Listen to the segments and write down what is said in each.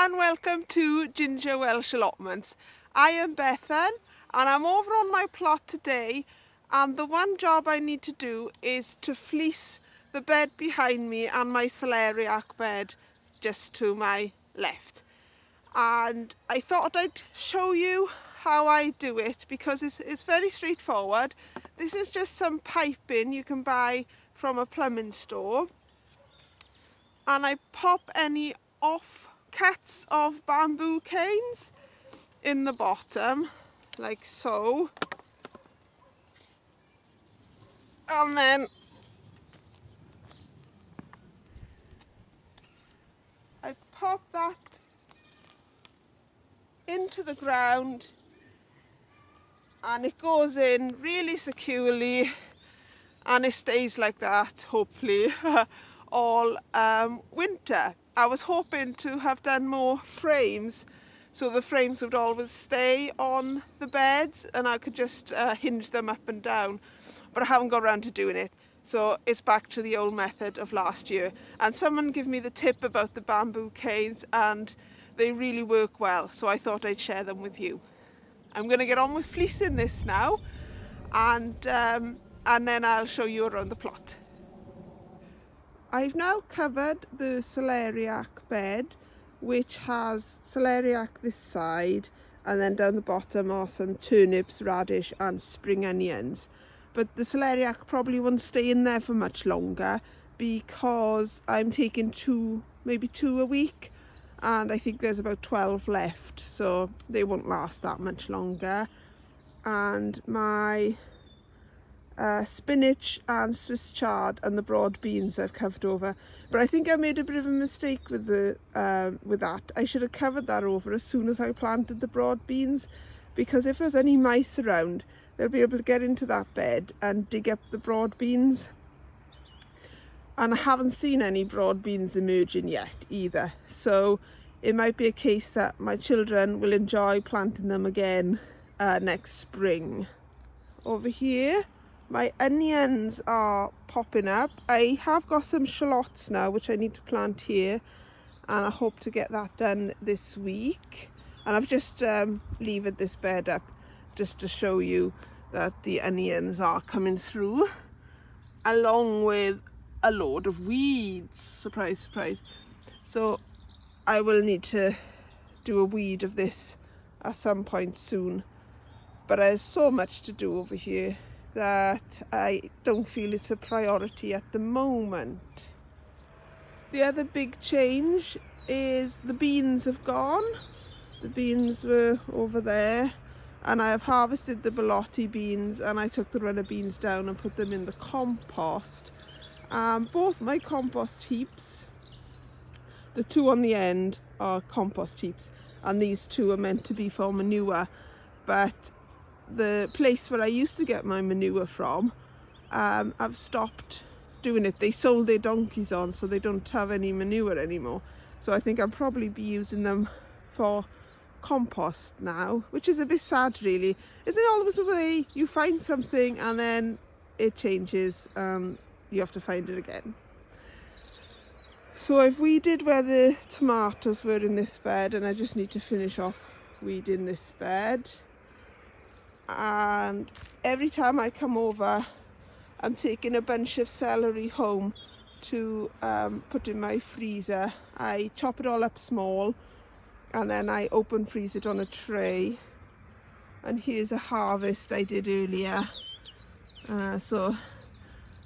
and welcome to Ginger Welsh Allotments. I am Bethan and I'm over on my plot today, and the one job I need to do is to fleece the bed behind me and my celeriac bed just to my left. And I thought I'd show you how I do it because it's very straightforward. This is just some piping you can buy from a plumbing store, and I pop any offcuts of bamboo canes in the bottom like so, and then I pop that into the ground and it goes in really securely, and it stays like that hopefully all winter. I was hoping to have done more frames so the frames would always stay on the beds and I could just hinge them up and down, but I haven't got around to doing it, so it's back to the old method of last year. And someone gave me the tip about the bamboo canes and they really work well, so I thought I'd share them with you. I'm going to get on with fleecing this now, and then I'll show you around the plot. I've now covered the celeriac bed, which has celeriac this side, and then down the bottom are some turnips, radish and spring onions. But the celeriac probably won't stay in there for much longer because I'm taking maybe two a week, and I think there's about 12 left, so they won't last that much longer. And my spinach and Swiss chard and the broad beans I've covered over, but I think I made a bit of a mistake with that. I should have covered that over as soon as I planted the broad beans, because if there's any mice around they'll be able to get into that bed and dig up the broad beans, and I haven't seen any broad beans emerging yet either, so it might be a case that my children will enjoy planting them again next spring. Over here my onions are popping up. I have got some shallots now which I need to plant here, and I hope to get that done this week. And I've just levered this bed up just to show you that the onions are coming through, along with a load of weeds. Surprise, surprise. So I will need to do a weed of this at some point soon, but there's so much to do over here that I don't feel it's a priority at the moment. The other big change is the beans have gone. The beans were over there, and I have harvested the borlotti beans, and I took the runner beans down and put them in the compost. Both my compost heaps, the two on the end are compost heaps, and these two are meant to be for manure, but the place where I used to get my manure from, I've stopped doing it. They sold their donkeys on, so they don't have any manure anymore, so I think I'll probably be using them for compost now, which is a bit sad really. Isn't it always the way you find something and then it changes, you have to find it again. So I've weeded where the tomatoes were in this bed, and I just need to finish off weeding this bed. And every time I come over, I'm taking a bunch of celery home to put in my freezer. I chop it all up small and then I open freeze it on a tray. And here's a harvest I did earlier. So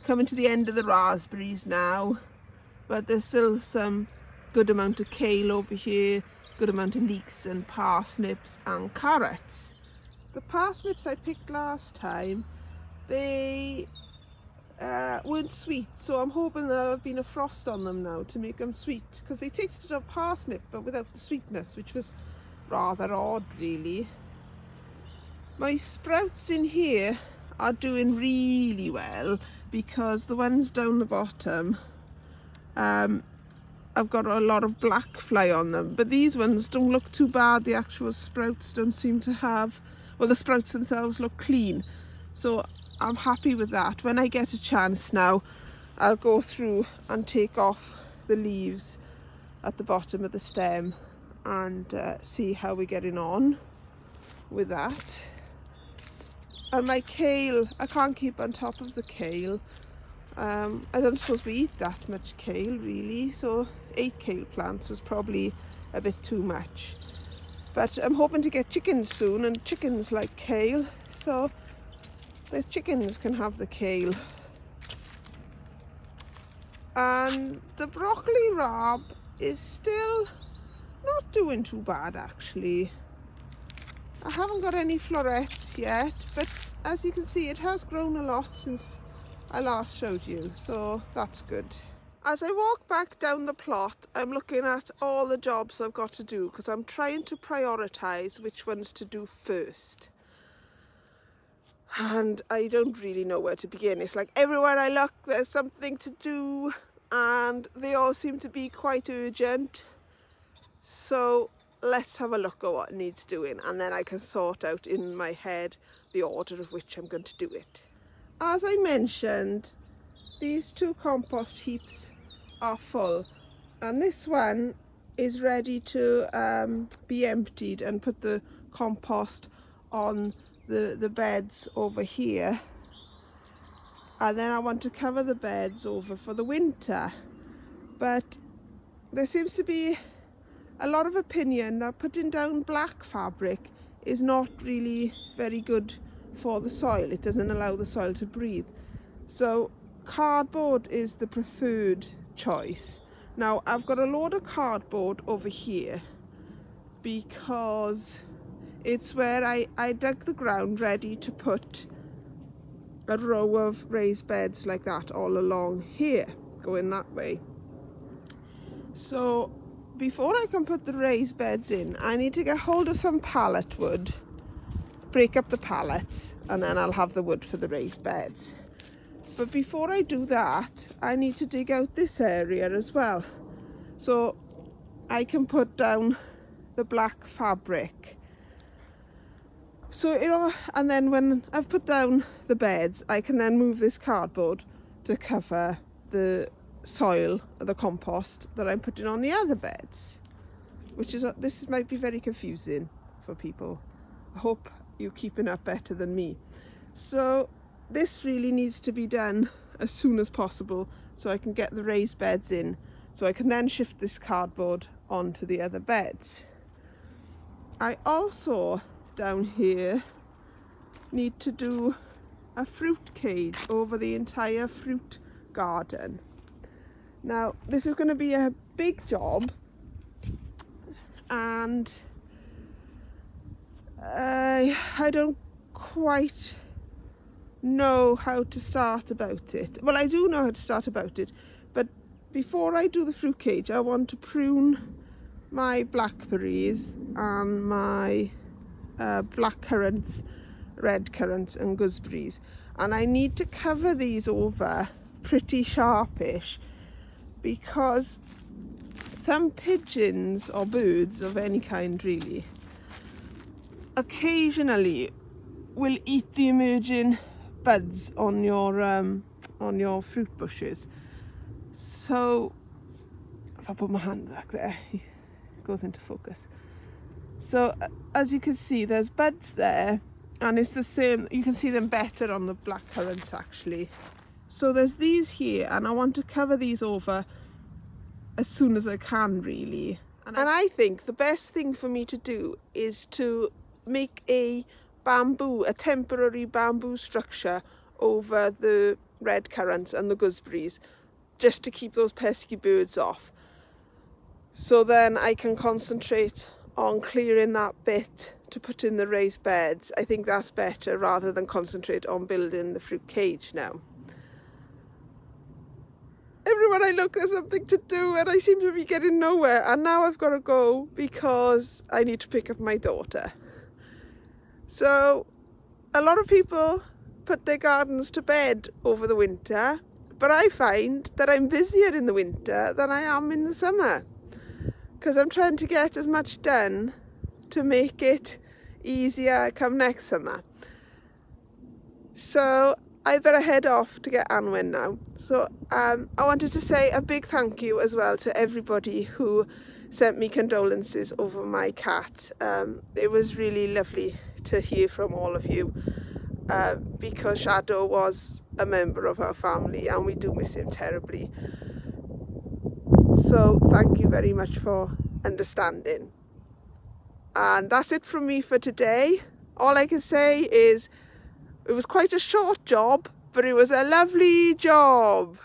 coming to the end of the raspberries now, but there's still some good amount of kale over here, good amount of leeks and parsnips and carrots. The parsnips I picked last time, they weren't sweet, so I'm hoping there'll have been a frost on them now to make them sweet, because they tasted of parsnip but without the sweetness, which was rather odd really. My sprouts in here are doing really well because the ones down the bottom, I've got a lot of black fly on them, but these ones don't look too bad. The actual sprouts don't seem to have, well, the sprouts themselves look clean, so I'm happy with that. When I get a chance now, I'll go through and take off the leaves at the bottom of the stem and see how we're getting on with that. And my kale, I can't keep on top of the kale. I don't suppose we eat that much kale really, so 8 kale plants was probably a bit too much. But I'm hoping to get chickens soon, and chickens like kale, so the chickens can have the kale. And the broccoli rab is still not doing too bad actually. I haven't got any florets yet, but as you can see it has grown a lot since I last showed you, so that's good. As I walk back down the plot, I'm looking at all the jobs I've got to do because I'm trying to prioritise which ones to do first. And I don't really know where to begin. It's like everywhere I look there's something to do and they all seem to be quite urgent. So let's have a look at what needs doing, and then I can sort out in my head the order of which I'm going to do it. As I mentioned, these 2 compost heaps are full, and this one is ready to be emptied and put the compost on the beds over here. And then I want to cover the beds over for the winter, but there seems to be a lot of opinion that putting down black fabric is not really very good for the soil. It doesn't allow the soil to breathe. So cardboard is the preferred choice. Now I've got a load of cardboard over here because it's where I dug the ground ready to put a row of raised beds like that all along here, going that way. So before I can put the raised beds in, I need to get hold of some pallet wood, break up the pallets, and then I'll have the wood for the raised beds. But before I do that, I need to dig out this area as well, so I can put down the black fabric. So, you know, and then when I've put down the beds, I can then move this cardboard to cover the soil, the compost that I'm putting on the other beds, which is, this might be very confusing for people. I hope you're keeping up better than me. So this really needs to be done as soon as possible so I can get the raised beds in, so I can then shift this cardboard onto the other beds. I also down here need to do a fruit cage over the entire fruit garden. Now this is going to be a big job, and I don't quite know how to start about it. Well, I do know how to start about it, but before I do the fruit cage I want to prune my blackberries and my black currants, red currants and gooseberries, and I need to cover these over pretty sharpish because some pigeons or birds of any kind really occasionally will eat the emerging buds on your fruit bushes. So if I put my hand back there, it goes into focus. So as you can see, there's buds there, and it's the same, you can see them better on the black currants actually. So there's these here, and I want to cover these over as soon as I can really. And I think the best thing for me to do is to make a temporary bamboo structure over the red currants and the gooseberries, just to keep those pesky birds off. So then I can concentrate on clearing that bit to put in the raised beds. I think that's better rather than concentrate on building the fruit cage now. Everywhere I look there's something to do and I seem to be getting nowhere, and now I've got to go because I need to pick up my daughter. So a lot of people put their gardens to bed over the winter, but I find that I'm busier in the winter than I am in the summer, because I'm trying to get as much done to make it easier come next summer. So I better head off to get Anwen now. So I wanted to say a big thank you as well to everybody who sent me condolences over my cat. It was really lovely to hear from all of you, because Shadow was a member of our family and we do miss him terribly. So thank you very much for understanding. And that's it from me for today. All I can say is it was quite a short job, but it was a lovely job.